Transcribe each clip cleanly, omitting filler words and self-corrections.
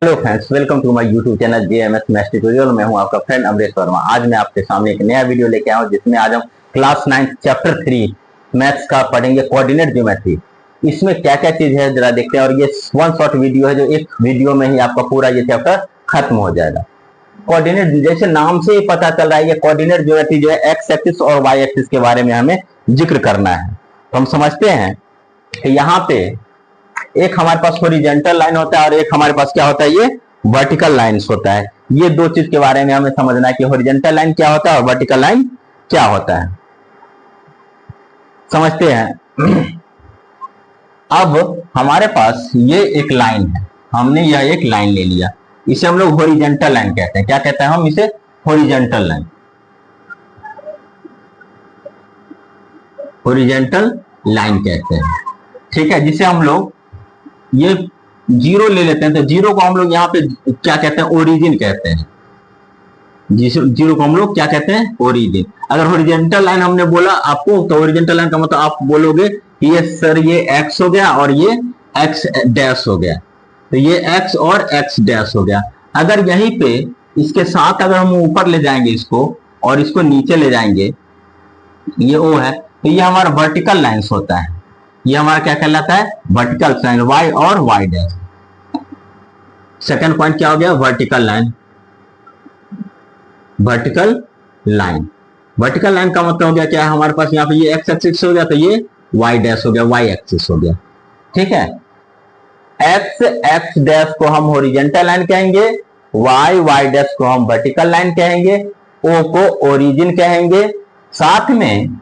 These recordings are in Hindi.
Hello friends, welcome to my YouTube channel JMS maths tutorial. मैं हूं आपका फ्रेंड अमरीश वर्मा। आज मैं आपके सामने एक नया वीडियो लेके आया हूं जिसमें आज हम क्लास 9 चैप्टर 3 मैथ्स का पढ़ेंगे, कोऑर्डिनेट ज्योमेट्री। इसमें क्या क्या चीज है जरा देखते हैं। और ये वन शॉट वीडियो है जो एक वीडियो में ही आपका पूरा ये चैप्टर खत्म हो जाएगा। कोऑर्डिनेट जैसे नाम से ही पता चल रहा है, ये कोऑर्डिनेट ज्योमेट्री जो है एक्स एक्सिस और वाई एक्सिस के बारे में हमें जिक्र करना है। तो हम समझते हैं कि यहाँ पे एक हमारे पास हॉरिजॉन्टल लाइन होता है और एक हमारे पास क्या होता है, ये वर्टिकल लाइंस होता है। ये दो चीज के बारे में हमें समझना है कि हॉरिजॉन्टल लाइन क्या होता है और वर्टिकल लाइन क्या होता है। समझते हैं। अब हमारे पास ये एक लाइन है, हमने यह एक लाइन ले लिया, इसे हम लोग हॉरिजॉन्टल लाइन कहते हैं। क्या कहते हैं हम इसे? Horizontal line. हॉरिजॉन्टल लाइन कहते हैं, ठीक है। जिसे हम लोग ये जीरो ले लेते हैं, तो जीरो को हम लोग यहाँ पे क्या कहते हैं? ओरिजिन कहते हैं। जीरो को हम लोग क्या कहते हैं? ओरिजिन। अगर हॉरिजॉन्टल लाइन हमने बोला आपको, तो हॉरिजॉन्टल लाइन का मतलब आप बोलोगे कि ये सर ये एक्स हो गया और ये एक्स डैश हो गया, तो ये एक्स और एक्स डैश हो गया। अगर यहीं पे इसके साथ अगर हम ऊपर ले जाएंगे इसको और इसको नीचे ले जाएंगे, ये ओ है, तो ये हमारा वर्टिकल लाइंस होता है। ये हमारा क्या कहलाता है? वर्टिकल लाइन, वाई और वाई डैश। सेकंड पॉइंट क्या हो गया? Vertical line. Vertical line, vertical line का मतलब हो गया क्या? हमारे पास यहाँ पे ये एक्स एक्सिस हो गया, तो ये वाई डैश हो गया, वाई एक्सिस हो गया, ठीक है। एक्स एक्स डैश को हम हॉरिजॉन्टल लाइन कहेंगे, वाई वाई डैश को हम वर्टिकल लाइन कहेंगे, ओ को ओरिजिन कहेंगे। साथ में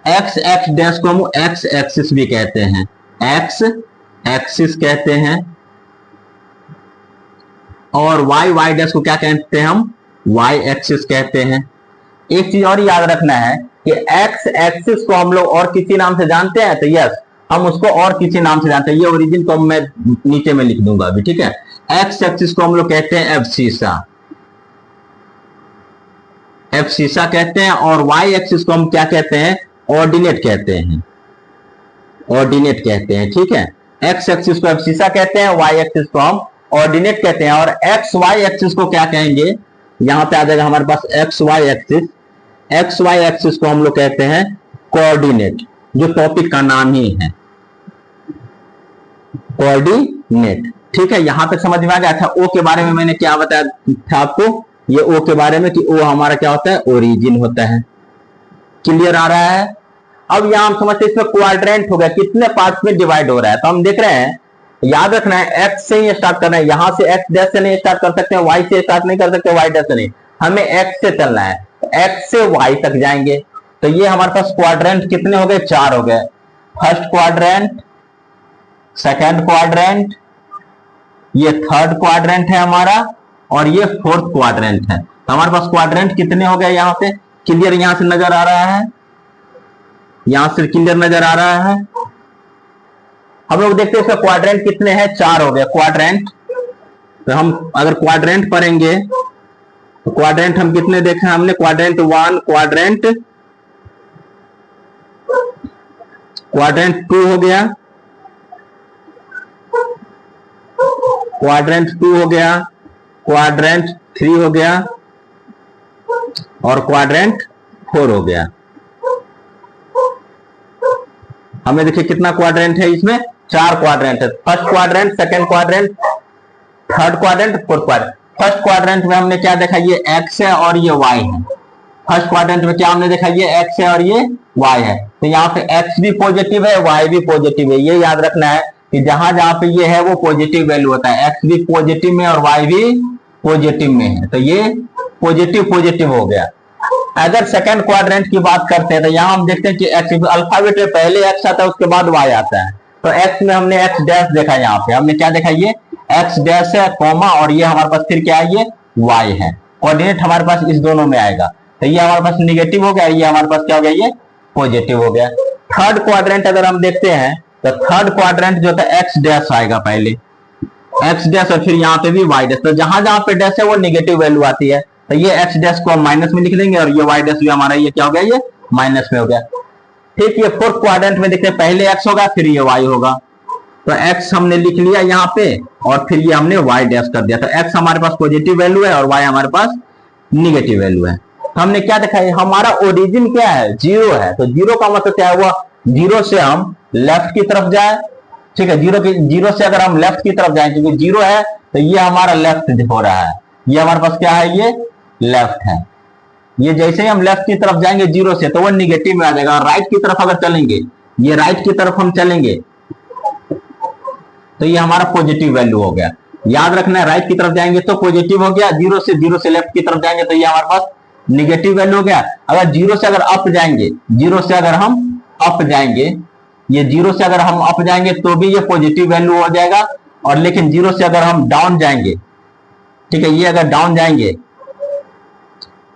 एक्स एक्स डैश को हम एक्स एक्सिस भी कहते हैं, एक्स एक्सिस कहते हैं। और वाई वाई डैश को क्या कहते हैं? हम वाई एक्सिस कहते हैं। एक चीज और याद रखना है कि एक्स एक्सिस को हम लोग और किसी नाम से जानते हैं, तो यस हम उसको और किसी नाम से जानते हैं। ये ओरिजिन को मैं नीचे में लिख दूंगा अभी, ठीक है। एक्स एक्सिस को हम लोग कहते हैं एब्सिसा, एब्सिसा कहते हैं। और वाई एक्सिस को हम क्या कहते हैं? ऑर्डिनेट कहते हैं, ऑर्डिनेट कहते हैं, ठीक है। एक्स एक्सिस को एब्सिसा कहते हैं, वाई एक्सिस को हम ऑर्डिनेट कहते हैं। और एक्स वाई एक्सिस को क्या कहेंगे? यहां पे आ जाएगा हमारे पास x y axis. X y axis को हम लोग कहते हैं कोऑर्डिनेट, जो टॉपिक का नाम ही है, कोऑर्डिनेट, ठीक है। यहां तक समझ में आ गया। अच्छा, ओ के बारे में मैंने क्या बताया था आपको? ये ओ के बारे में कि ओ हमारा क्या होता है? ओरिजिन होता है। क्लियर आ रहा है? अब यहां हम समझते हैं इसमें क्वाड्रेंट हो गया, कितने पार्ट्स में डिवाइड हो रहा है। तो हम देख रहे हैं, याद रखना है एक्स से ही स्टार्ट करना है। यहां से एक्स डैश से नहीं स्टार्ट कर सकते हैं, वाई से स्टार्ट नहीं कर सकते, वाई डैश से नहीं, हमें एक्स से चलना है। एक्स से वाई तक जाएंगे, तो ये हमारे पास क्वाड्रेंट कितने हो गए? 4 हो गए। फर्स्ट क्वाड्रेंट, सेकेंड क्वाड्रेंट, ये थर्ड क्वाड्रेंट है हमारा, और ये फोर्थ क्वाड्रेंट है। तो हमारे पास क्वाड्रेंट कितने हो गए? यहां पे क्लियर यहां से नजर आ रहा है, यहां से क्लियर नजर आ रहा है। हम लोग देखते हैं इसका क्वाड्रेंट कितने हैं? 4 हो गए क्वाड्रेंट। तो हम अगर क्वाड्रेंट पढ़ेंगे तो क्वाड्रेंट हम कितने देखे? हमने क्वाड्रेंट 1, क्वाड्रेंट 2 हो गया, क्वाड्रेंट 2 हो गया, क्वाड्रेंट 3 हो गया और क्वाड्रेंट 4 हो गया। हमें देखिए कितना क्वाड्रेंट है इसमें? 4 क्वाड्रेंट है। First quadrant, second quadrant, third quadrant, fourth quadrant. First quadrant में हमने क्या देखा? ये एक्स है और ये वाई है। फर्स्ट क्वाड्रेंट में क्या हमने देखा? ये एक्स है और ये वाई है। तो यहाँ पे एक्स भी पॉजिटिव है, वाई भी पॉजिटिव है। ये याद रखना है कि जहां जहां पे ये है वो पॉजिटिव वैल्यू होता है। एक्स भी पॉजिटिव में और वाई भी पॉजिटिव में है, तो ये पॉजिटिव पॉजिटिव हो गया। अगर सेकंड क्वाड्रेंट की बात करते हैं तो यहां हम देखते हैं कि एक्स अल्फाबेट में पहले एक्स आता है, उसके बाद वाई आता है। तो एक्स में हमने एक्स डैश देखा, यहाँ पे हमने क्या देखा? ये एक्स डैश है, कॉमा, और ये हमारे पास फिर क्या है? ये वाई है। कोऑर्डिनेट हमारे पास इस दोनों में आएगा, तो ये हमारे पास निगेटिव हो गया, ये हमारे पास क्या हो गया? ये पॉजिटिव हो गया। थर्ड क्वाड्रेंट अगर हम देखते हैं तो थर्ड क्वाड्रेंट जो था एक्स डैश आएगा, पहले एक्स डैश और फिर यहाँ पे भी वाई डैश। तो जहां जहां पे डैश है वो निगेटिव वैल्यू आती है, तो ये एक्स डैश को हम माइनस में लिख देंगे और ये वाई डैश भी हमारा ये क्या हो गया? ये माइनस में हो गया। ठीक, ये फोर्थ क्वाड्रेंट में देखते हैं पहले एक्स होगा फिर ये वाई होगा, तो x हमने लिख लिया यहाँ पे और फिर ये हमने y डैश कर दिया। तो x हमारे पास पॉजिटिव वैल्यू है और y हमारे पास निगेटिव वैल्यू है। तो हमने क्या देखा है, हमारा ओरिजिन क्या है, जीरो है। तो जीरो का मतलब क्या हुआ, जीरो से हम लेफ्ट की तरफ जाए, ठीक है। जीरो से अगर हम लेफ्ट की तरफ जाए, क्योंकि जीरो है तो ये हमारा लेफ्ट हो रहा है, ये हमारे पास क्या है, ये लेफ्ट है। ये जैसे ही हम लेफ्ट की तरफ जाएंगे जीरो से, तो वो निगेटिव में आ जाएगा। और राइट की तरफ अगर चलेंगे, ये राइट की तरफ हम चलेंगे तो ये हमारा पॉजिटिव वैल्यू हो गया। याद रखना है, राइट की तरफ जाएंगे तो पॉजिटिव हो गया, जीरो से लेफ्ट की तरफ जाएंगे तो ये हमारे पास निगेटिव वैल्यू हो गया। अगर जीरो से अगर अप जाएंगे, जीरो से अगर हम अप जाएंगे, ये जीरो से अगर हम अप जाएंगे तो भी ये पॉजिटिव वैल्यू हो जाएगा। और लेकिन जीरो से अगर हम डाउन जाएंगे, ठीक है, ये अगर डाउन जाएंगे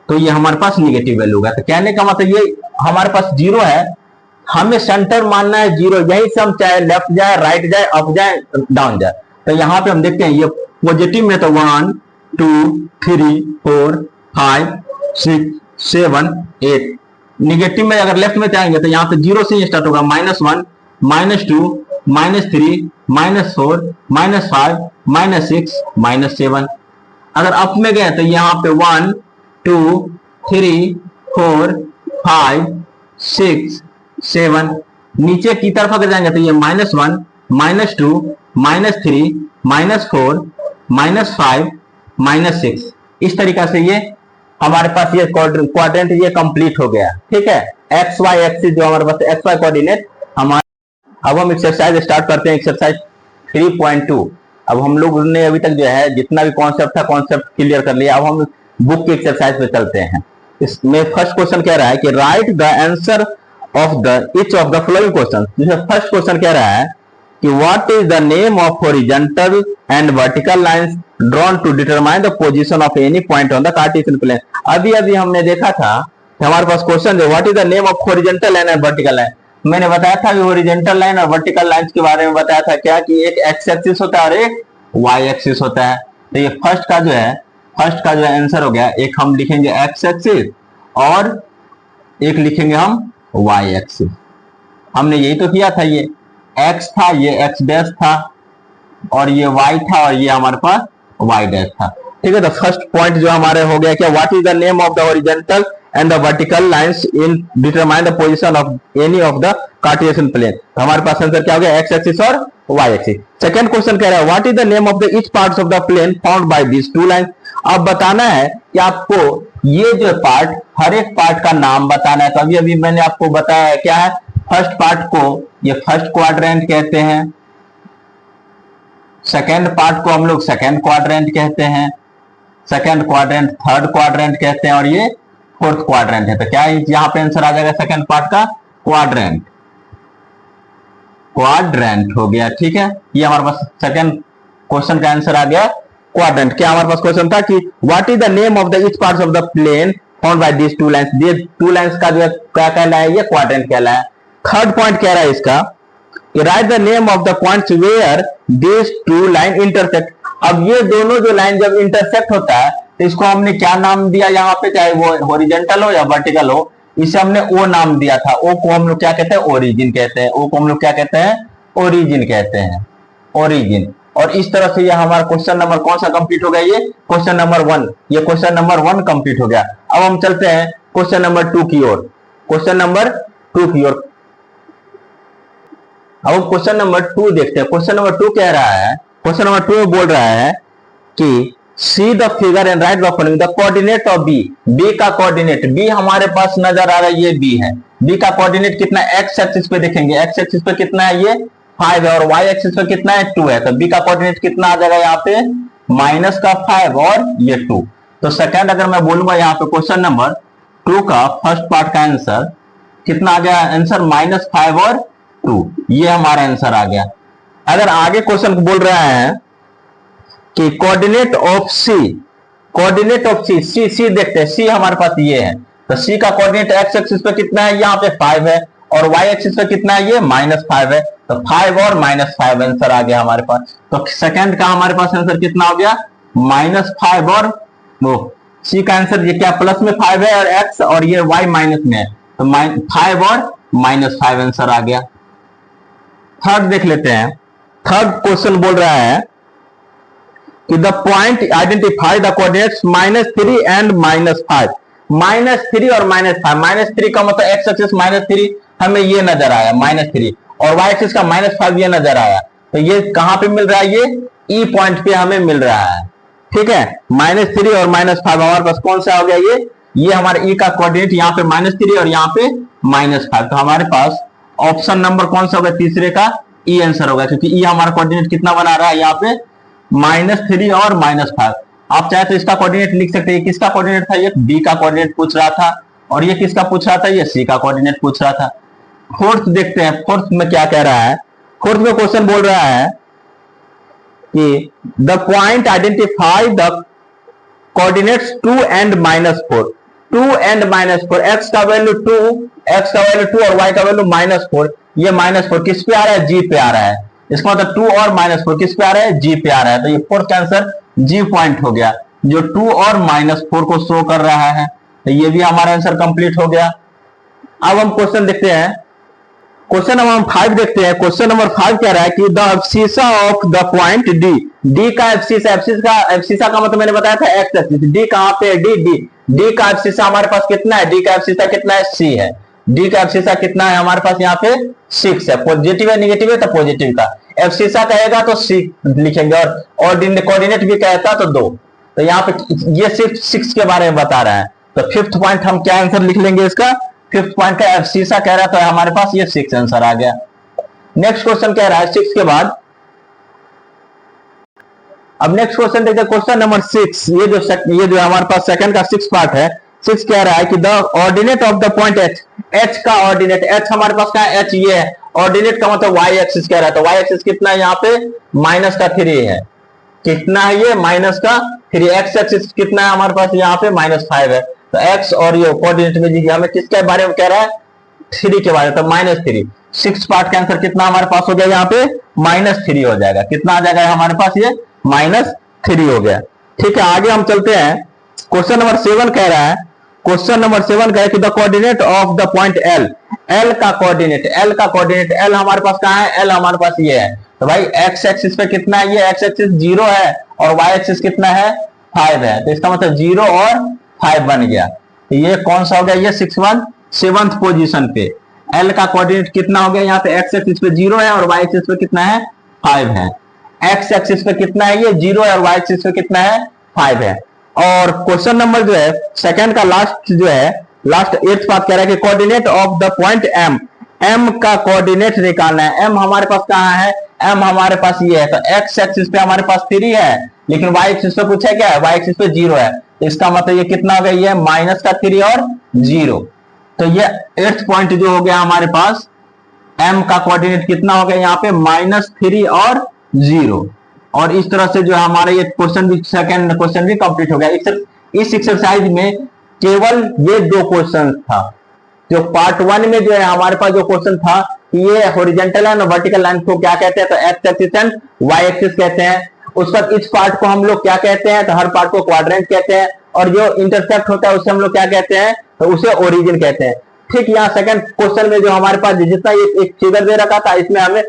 तो ये हमारे पास निगेटिव वैल्यू होगा। तो कहने का मतलब ये हमारे पास जीरो है, हमें सेंटर मानना है जीरो, यही से हम चाहे लेफ्ट जाए, राइट जाए, अप जाए, डाउन जाए। तो यहां पे हम देखते हैं ये पॉजिटिव में तो 1 2 3 4 5 6 7 8, निगेटिव में अगर लेफ्ट में जाएंगे तो यहाँ पे जीरो से ही स्टार्ट होगा, -1 -2 -3 -4 -5 -6 -7। अगर अप में गए तो यहाँ पे 1 2 3 4 5 6 7, नीचे की तरफ अगर जाएंगे तो ये -1 -2 -3 -4 -5 -6, इस तरीका से ये हमारे पास ये क्वाड्रेंट ये कंप्लीट हो गया। ठीक है, एक्स वाई एक्सिस जो हमारे पास एक्स वाई कोऑर्डिनेट हमारे। अब हम एक्सरसाइज स्टार्ट करते हैं, एक्सरसाइज 3.2। अब हम लोग ने अभी तक जो है जितना भी कॉन्सेप्ट था, कॉन्सेप्ट क्लियर कर लिया। अब हम बुक की एक्सरसाइज पे चलते हैं। इसमें फर्स्ट क्वेश्चन कह रहा है कि write the answer of the each of the following question. जैसे फर्स्ट क्वेश्चन कह रहा है कि what is the name of horizontal and vertical lines drawn to determine the position of any point on the cartesian plane. अभी अभी हमने देखा था हमारे पास क्वेश्चन है what is the name of horizontal line and vertical line. मैंने बताया था कि हॉरिजॉन्टल लाइन और वर्टिकल लाइंस के बारे में बताया था क्या, कि एक एक्स एक्सिस होता है और एक वाई एक्सिस होता है। तो ये फर्स्ट का जो है आंसर हो गया। एक हम लिखेंगे एक्स एक्सिस और एक लिखेंगे हम वाई एक्सिस। हमने यही तो किया था, ये एक्स था, ये एक्स डैश था और ये वाई था और ये हमारे पास वाई डैश था। ठीक है, तो फर्स्ट पॉइंट जो हमारे हो गया क्या, what is the name of the horizontal and the vertical lines in determine the position of any of the cartesian plane. तो हमारे पास आंसर क्या हो गया, एक्स एक्सिस और वाई एक्सिस। सेकंड क्वेश्चन कह रहा है what is the name of the each parts of the plane found by this two lines. अब बताना है कि आपको ये जो पार्ट, हर एक पार्ट का नाम बताना है। तो अभी अभी मैंने आपको बताया है क्या है, फर्स्ट पार्ट को ये फर्स्ट क्वाड्रेंट कहते हैं, सेकेंड पार्ट को हम लोग सेकेंड क्वाड्रेंट कहते हैं, सेकेंड क्वाड्रेंट थर्ड क्वाड्रेंट कहते हैं और ये फोर्थ क्वाड्रेंट है। तो क्या यहां पे आंसर आ जाएगा सेकेंड पार्ट का क्वाड्रेंट हो गया। ठीक है, ये हमारे पास सेकेंड क्वेश्चन का आंसर आ गया क्वाड्रेंट। क्या हमारे पास क्वेश्चन था कि what is the name of the each parts of the plane found by this two lines. ये टू लाइंस का जो है क्या कहला है, ये क्वाड्रेंट कहला है। थर्ड पॉइंट कह रहा है इसका, write the name of the points where this two line intersect. अब ये दोनों जो लाइन जब इंटरसेक्ट होता है तो इसको हमने क्या नाम दिया यहाँ पे, चाहे वो हॉरिजॉन्टल हो या वर्टिकल हो, इसे हमने ओ नाम दिया था। ओ को हम लोग क्या कहते हैं, ओरिजिन कहते हैं। ओ को हम लोग क्या कहते हैं, ओरिजिन कहते हैं, ओरिजिन। और इस तरह से ये हमारा क्वेश्चन नंबर कौन सा कंप्लीट हो गया, ये क्वेश्चन नंबर 1। ये क्वेश्चन नंबर 1 कंप्लीट हो गया। अब हम चलते हैं क्वेश्चन नंबर 2 की ओर, क्वेश्चन नंबर 2 की ओर। अब क्वेश्चन नंबर 2 देखते हैं। क्वेश्चन नंबर 2 कह रहा है, क्वेश्चन नंबर 2 में बोल रहा है कि see the figure and write the following the coordinate of B. B का कोऑर्डिनेट, बी हमारे पास नजर आ रहा है, ये बी है। बी का कोऑर्डिनेट कितना है, एक्स एक्सिस पे देखेंगे, एक्स एक्सिस पे कितना है, ये 5 है और वाई एक्सिस पे कितना है, 2 है। तो बी का कोऑर्डिनेट कितना आ जाएगा यहाँ पे, माइनस का 5 और ये 2। तो सेकंड अगर मैं बोलूंगा यहाँ पे क्वेश्चन नंबर 2 का फर्स्ट पार्ट का आंसर कितना आ गया, आंसर -5 और 2, ये हमारा आंसर आ गया। अगर आगे क्वेश्चन बोल रहा है कि coordinate of C, coordinate of C, C देखते हैं, सी हमारे पास ये है। तो सी का कोऑर्डिनेट एक्स एक्सिस पे कितना है, यहाँ पे 5 है और वाई एक्सिस पे कितना है, ये -5 है। तो 5 और -5 आंसर आ गया हमारे पास। तो सेकंड का हमारे पास आंसर कितना हो गया, -5 और वो सी का आंसर ये क्या प्लस में 5 है और एक्स और ये वाई माइनस में है, तो 5 और -5 आंसर आ गया। थर्ड देख लेते हैं, थर्ड क्वेश्चन बोल रहा है कि the point identify the coordinates -3 and -5। -3 और -5। -3 का मतलब एक्स एक्सिस -3 हमें ये नजर आया -3, और वाई एक्सिस का -5 ये नजर आया। तो ये कहां पे मिल रहा है? ये ई पॉइंट पे हमें मिल रहा है। ठीक है, -3 और -5 हमारे पास कौन सा हो गया? ये हमारे ई का कोऑर्डिनेट यहाँ पे -3 और यहाँ पे -5। तो हमारे पास ऑप्शन नंबर कौन सा होगा? तीसरे का ई आंसर होगा, क्योंकि ई हमारा कोऑर्डिनेट कितना बना रहा है यहाँ पे? -3 और -5। आप चाहे तो इसका कोऑर्डिनेट लिख सकते हैं। किसका कोऑर्डिनेट था? ये बी का कोऑर्डिनेट पूछ रहा था, और ये किसका पूछ रहा था? ये सी का कोऑर्डिनेट पूछ रहा था। फोर्थ देखते हैं, फोर्थ में क्या कह रहा है। फोर्थ में क्वेश्चन बोल रहा है कि the point identify the coordinates 2 and -4। 2 and -4, x का वैल्यू 2, एक्स का वैल्यू 2 और वाई का वैल्यू -4। ये -4 किस पे आ रहा है? जी पे आ रहा है। इसका मतलब 2 और -4 किस पे आ रहा है? जी पे आ रहा है। तो ये फोर्थ आंसर जी पॉइंट हो गया, जो 2 और -4 को शो कर रहा है। तो ये भी हमारा आंसर कंप्लीट हो गया। अब हम क्वेश्चन देखते हैं, क्वेश्चन नंबर 5 देखते हैं। क्वेश्चन नंबर 5 कह रहा है कि the abscissa of the point D. D का एब्सिसा, एब्सिसा का मतलब मैंने बताया था एक्स एक्सिस। डी कहां पे है? डी का एब्सिसा हमारे पास कितना है? डी का एब्सिसा कितना है? सी है। डी का एब्सिसा कितना है हमारे पास? यहाँ पे 6 है। पॉजिटिव है निगेटिव है? तो पॉजिटिव का एब्सिसा कहेगा तो 6 लिखेंगे, और कोऑर्डिनेट भी कहता तो 2। तो यहाँ पे ये सिर्फ 6 के बारे में बता रहा है। तो फिफ्थ पॉइंट हम क्या आंसर लिख लेंगे इसका? फिफ्थ पॉइंट का एब्सिसा कह रहा था, तो हमारे पास ये 6 आंसर आ गया। नेक्स्ट क्वेश्चन कह रहा है 6 के बाद, अब नेक्स्ट क्वेश्चन देखते हैं। क्वेश्चन नंबर 6, ये जो हमारे पास सेकंड का 6 पार्ट है। 6 कह रहा है कि the ordinate of the point H. H का ऑर्डिनेट, एच हमारे पास क्या है? एच ये है। ऑर्डिनेट का मतलब वाई एक्सिस कह रहा है। तो वाई एक्सिस कितना है यहाँ पे? -3 है। कितना है ये? -3। एक्स एक्सिस कितना है हमारे पास? यहाँ पे -5 है। तो एक्स और ये कोऑर्डिनेट में दीजिए हमें किसके बारे में कह रहा है? 3 के बारे में। तो -3। 6 पार्ट का आंसर कितना हमारे पास हो गया? यहाँ पे -3 हो जाएगा। कितना आ जाएगा हमारे पास? ये -3 हो गया। ठीक है, आगे हम चलते हैं। क्वेश्चन नंबर 7 कह रहा है, क्वेश्चन नंबर 7 कह रहा है कि the coordinate of the point L. L का कोऑर्डिनेट, एल हमारे पास कहां है? एल हमारे पास ये है। तो भाई एक्स एक्सिस पे कितना है? ये एक्स एक्सिस 0 है, और वाई एक्सिस कितना है? 5 है। तो इसका मतलब 0 और 5 बन गया। तो ये कौन सा हो गया? ये 7th पोजीशन पे। एल का कोऑर्डिनेट कितना हो गया? यहाँ पे एक्स एक्सिस पे 0 है, और वाई एक्सिस पे कितना है? 5 है। एक्स एक्सिस पे कितना है? ये 0 है, और वाई एक्सिस पे कितना है? 5 है। और क्वेश्चन नंबर जो है सेकंड का लास्ट जो है, लास्ट 8th पार्ट कह रहा है कि coordinate of the point M. M का कोऑर्डिनेट निकालना है। एम हमारे पास कहां है? एम हमारे पास ये है। तो एक्स एक्सिस पे हमारे पास 3 है, लेकिन वाई एक्सिस पे पूछा क्या है? वाई एक्सिस पे 0 है। तो इसका मतलब ये कितना हो गया? ये -3 और 0। तो ये 8th पॉइंट जो हो गया हमारे पास, एम का कोऑर्डिनेट कितना हो गया यहाँ पे? -3 और 0। और इस तरह से जो हमारा ये क्वेश्चन भी, सेकंड क्वेश्चन भी कंप्लीट हो गया। इस एक्सरसाइज में केवल ये 2 क्वेश्चन था। जो पार्ट 1 में जो है हमारे पास जो क्वेश्चन था, ये हॉरिजॉन्टल लाइन और वर्टिकल लाइन को क्या कहते हैं? तो x axis and y axis कहते हैं। उस पर इस पार्ट को हम लोग क्या कहते हैं? तो हर पार्ट को क्वाड्रेंट कहते हैं, और जो इंटरसेक्ट होता है उसे हम लोग क्या कहते हैं? तो उसे ओरिजिन कहते हैं। ठीक, यहाँ सेकंड क्वेश्चन में जो हमारे पास जितना एक फिगर दे रखा था, इसमें हमें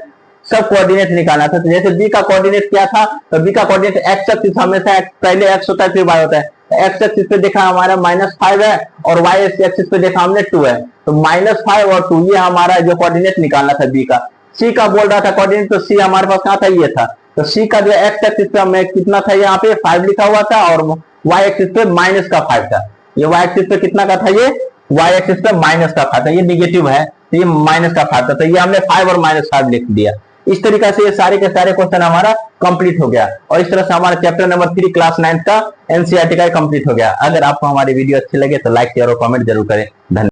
सब कोऑर्डिनेट निकालना था। तो जैसे बी का कोऑर्डिनेट क्या था? तो बी का कोऑर्डिनेट एक्स एक्सिस हमेशा पहले एक्स होता है फिर वाई होता है। एक्स एक्सिस पे देखा हमारा -5 है, और वाई एक्सिस पे देखा हमने 2 है। तो -5 और 2 ये हमारा जो कोऑर्डिनेट निकालना था बी का। सी का बोल रहा था कोऑर्डिनेट, तो सी हमारे पास कहाँ था? ये था। तो सी का जो एक्स एक्सिस पे हमें कितना था? यहाँ पे 5 लिखा हुआ था, और वाई एक्सिस पे -5 था। ये वाई एक्सिस पे कितना का था? ये वाई एक्सिस पे -5 था। ये निगेटिव है, तो ये -5 था। तो ये हमने 5 और -5 लिख दिया। इस तरीके से ये सारे के सारे क्वेश्चन हमारा कंप्लीट हो गया, और इस तरह से हमारा चैप्टर नंबर 3 क्लास 9 का एनसीईआरटी का कंप्लीट हो गया। अगर आपको हमारी वीडियो अच्छी लगे तो लाइक शेयर और कमेंट जरूर करें। धन्यवाद।